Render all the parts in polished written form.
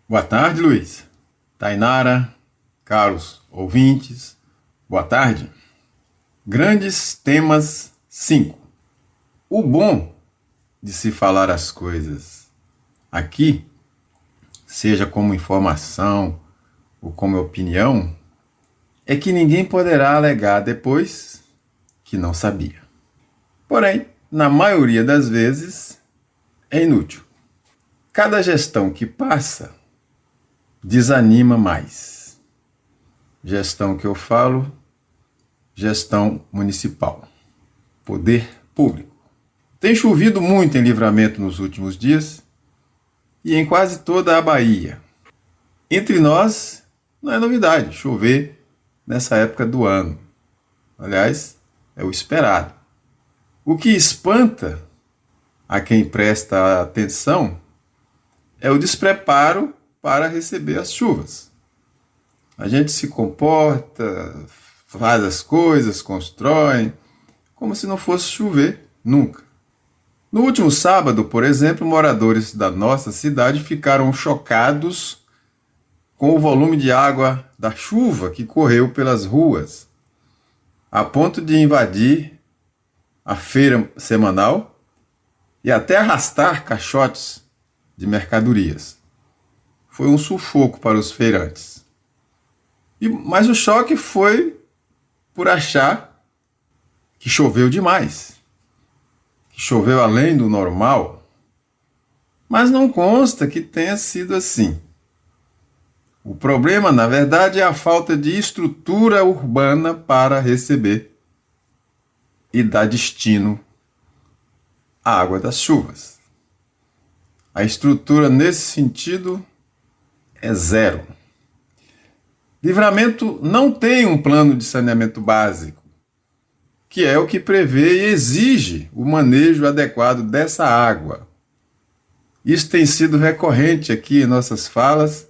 Boa tarde, Luiz. Tainara, caros ouvintes, boa tarde. Grandes temas 5. O bom de se falar as coisas aqui, seja como informação ou como opinião, é que ninguém poderá alegar depois que não sabia. Porém, na maioria das vezes, é inútil. Cada gestão que passa desanima mais. Gestão que eu falo, gestão municipal, poder público. Tem chovido muito em Livramento nos últimos dias e em quase toda a Bahia. Entre nós, não é novidade chover nessa época do ano. Aliás, é o esperado. O que espanta a quem presta atenção é o despreparo para receber as chuvas. A gente se comporta, faz as coisas, constrói, como se não fosse chover nunca. No último sábado, por exemplo, moradores da nossa cidade ficaram chocados com o volume de água da chuva que correu pelas ruas, a ponto de invadir a feira semanal e até arrastar caixotes de mercadorias. Foi um sufoco para os feirantes. Mas o choque foi por achar que choveu demais, que choveu além do normal, mas não consta que tenha sido assim. O problema, na verdade, é a falta de estrutura urbana para receber e dar destino à água das chuvas. A estrutura nesse sentido é zero. Livramento não tem um plano de saneamento básico, que é o que prevê e exige o manejo adequado dessa água. Isso tem sido recorrente aqui em nossas falas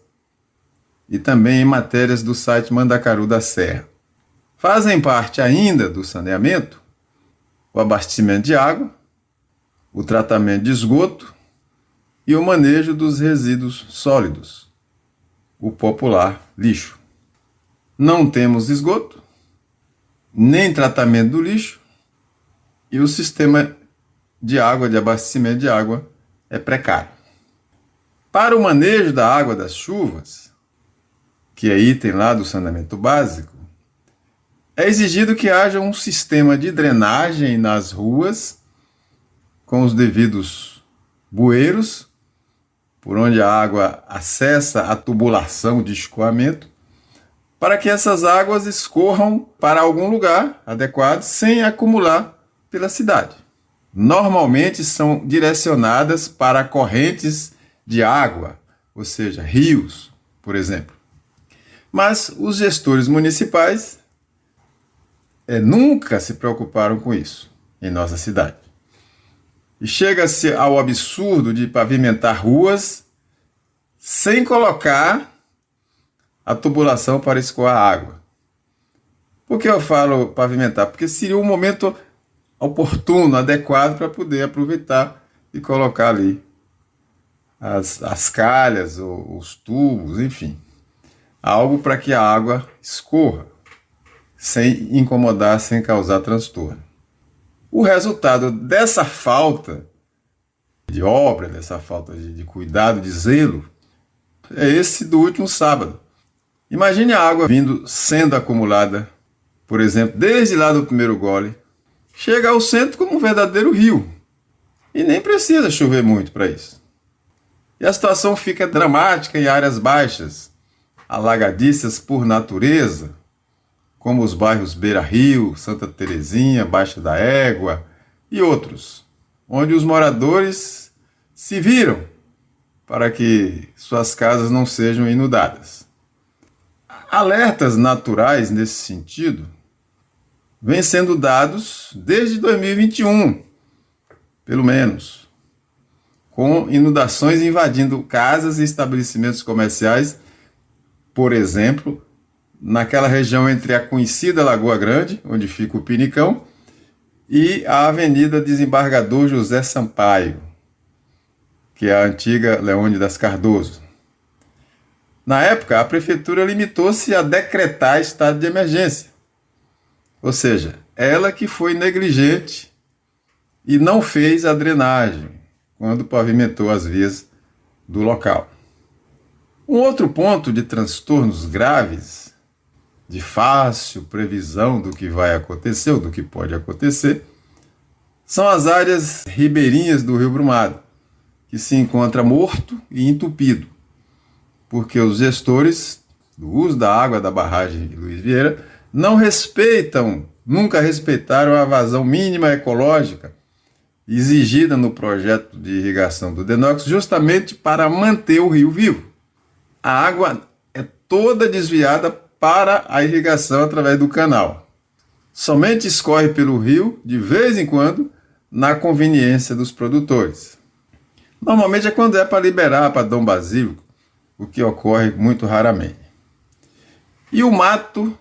e também em matérias do site Mandacaru da Serra. Fazem parte ainda do saneamento o abastecimento de água, o tratamento de esgoto e o manejo dos resíduos sólidos, o popular lixo. Não temos esgoto, nem tratamento do lixo, e o sistema de água, de abastecimento de água, é precário. Para o manejo da água das chuvas, que é item lá do saneamento básico, é exigido que haja um sistema de drenagem nas ruas, com os devidos bueiros, por onde a água acessa a tubulação de escoamento, para que essas águas escorram para algum lugar adequado sem acumular pela cidade. Normalmente são direcionadas para correntes de água, ou seja, rios, por exemplo. Mas os gestores municipais nunca se preocuparam com isso em nossa cidade. E chega-se ao absurdo de pavimentar ruas sem colocar a tubulação para escoar água. Por que eu falo pavimentar? Porque seria um momento oportuno, adequado para poder aproveitar e colocar ali as calhas, os tubos, enfim. Algo para que a água escorra, sem incomodar, sem causar transtorno. O resultado dessa falta de obra, dessa falta de cuidado, de zelo, é esse do último sábado. Imagine a água sendo acumulada, por exemplo, desde lá do primeiro gole, chega ao centro como um verdadeiro rio. E nem precisa chover muito para isso. E a situação fica dramática em áreas baixas, alagadiças por natureza, como os bairros Beira Rio, Santa Terezinha, Baixa da Égua e outros, onde os moradores se viram para que suas casas não sejam inundadas. Alertas naturais nesse sentido vêm sendo dados desde 2021, pelo menos, com inundações invadindo casas e estabelecimentos comerciais, por exemplo, naquela região entre a conhecida Lagoa Grande, onde fica o Pinicão, e a Avenida Desembargador José Sampaio, que é a antiga Leônidas Cardoso. Na época, a prefeitura limitou-se a decretar estado de emergência. Ou seja, ela que foi negligente e não fez a drenagem quando pavimentou as vias do local. Um outro ponto de transtornos graves, de fácil previsão do que vai acontecer ou do que pode acontecer, são as áreas ribeirinhas do Rio Brumado, que se encontra morto e entupido, porque os gestores do uso da água da barragem de Luiz Vieira nunca respeitaram a vazão mínima ecológica exigida no projeto de irrigação do Denox, justamente para manter o rio vivo. A água é toda desviada para a irrigação através do canal. Somente escorre pelo rio, de vez em quando, na conveniência dos produtores. Normalmente é quando é para liberar para Dom Basílio, o que ocorre muito raramente. E o mato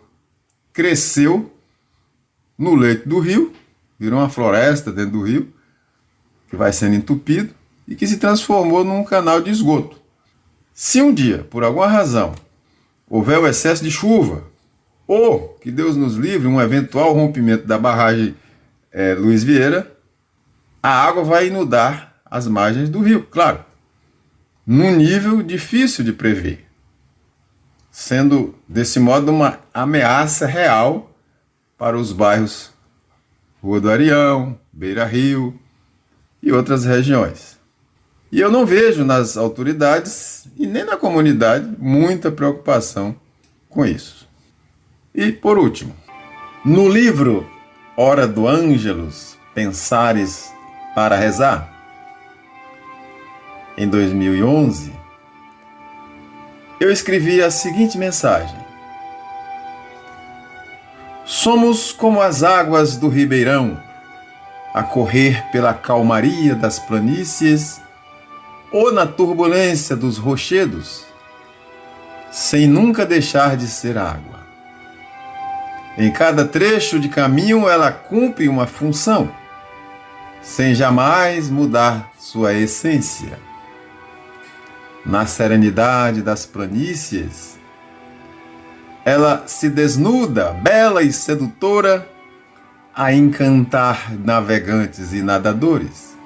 cresceu no leito do rio, virou uma floresta dentro do rio, que vai sendo entupido e que se transformou num canal de esgoto. Se um dia, por alguma razão, houver o excesso de chuva, ou, que Deus nos livre, um eventual rompimento da barragem Luiz Vieira, a água vai inundar as margens do rio, claro, num nível difícil de prever, sendo, desse modo, uma ameaça real para os bairros Rua do Arião, Beira Rio e outras regiões. E eu não vejo nas autoridades e nem na comunidade muita preocupação com isso. E, por último, no livro Hora do Ângelus, Pensares para Rezar, em 2011, eu escrevi a seguinte mensagem: somos como as águas do ribeirão, a correr pela calmaria das planícies ou na turbulência dos rochedos, sem nunca deixar de ser água. Em cada trecho de caminho ela cumpre uma função, sem jamais mudar sua essência. Na serenidade das planícies, ela se desnuda, bela e sedutora, a encantar navegantes e nadadores,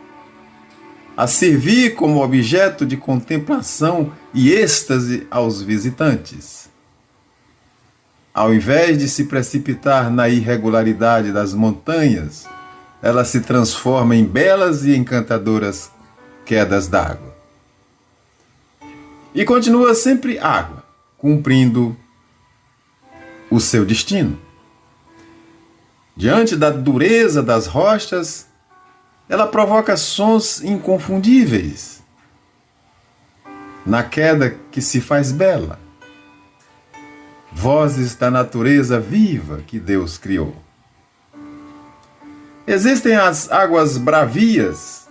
a servir como objeto de contemplação e êxtase aos visitantes. Ao invés de se precipitar na irregularidade das montanhas, ela se transforma em belas e encantadoras quedas d'água. E continua sempre água, cumprindo o seu destino. Diante da dureza das rochas, ela provoca sons inconfundíveis. Na queda que se faz bela, vozes da natureza viva que Deus criou. Existem as águas bravias,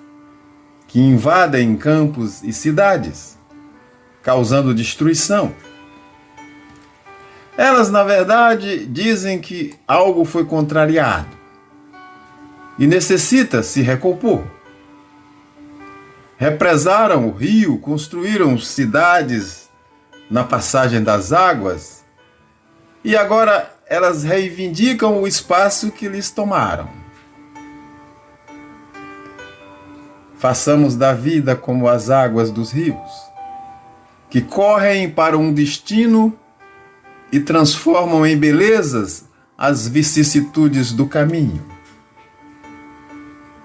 que invadem campos e cidades, causando destruição. Elas, na verdade, dizem que algo foi contrariado e necessita se recompor. Represaram o rio, construíram cidades na passagem das águas e agora elas reivindicam o espaço que lhes tomaram. Façamos da vida como as águas dos rios, que correm para um destino e transformam em belezas as vicissitudes do caminho.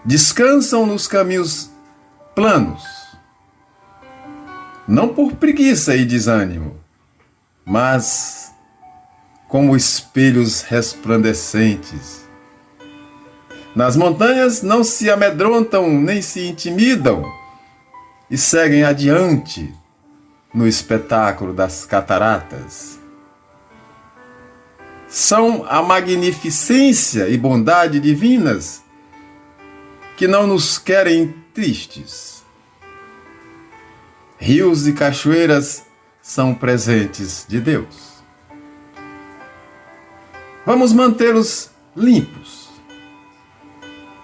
Descansam nos caminhos planos, não por preguiça e desânimo, mas como espelhos resplandecentes. Nas montanhas não se amedrontam nem se intimidam e seguem adiante no espetáculo das cataratas. São a magnificência e bondade divinas que não nos querem tristes. Rios e cachoeiras são presentes de Deus. Vamos mantê-los limpos.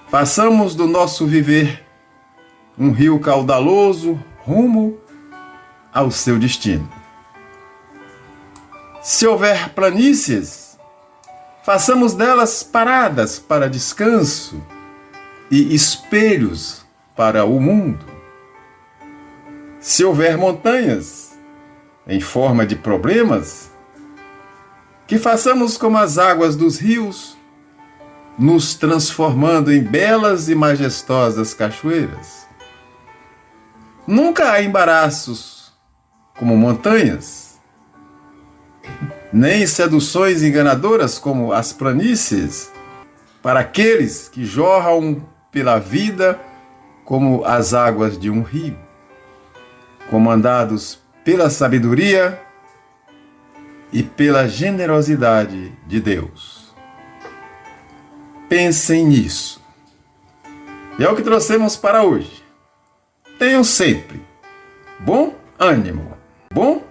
Façamos do nosso viver um rio caudaloso rumo ao seu destino. Se houver planícies, façamos delas paradas para descanso e espelhos para o mundo. Se houver montanhas em forma de problemas, que façamos como as águas dos rios, nos transformando em belas e majestosas cachoeiras. Nunca há embaraços como montanhas, nem seduções enganadoras como as planícies, para aqueles que jorram pela vida como as águas de um rio, comandados pela sabedoria e pela generosidade de Deus. Pensem nisso. E é o que trouxemos para hoje. Tenham sempre bom ânimo, bom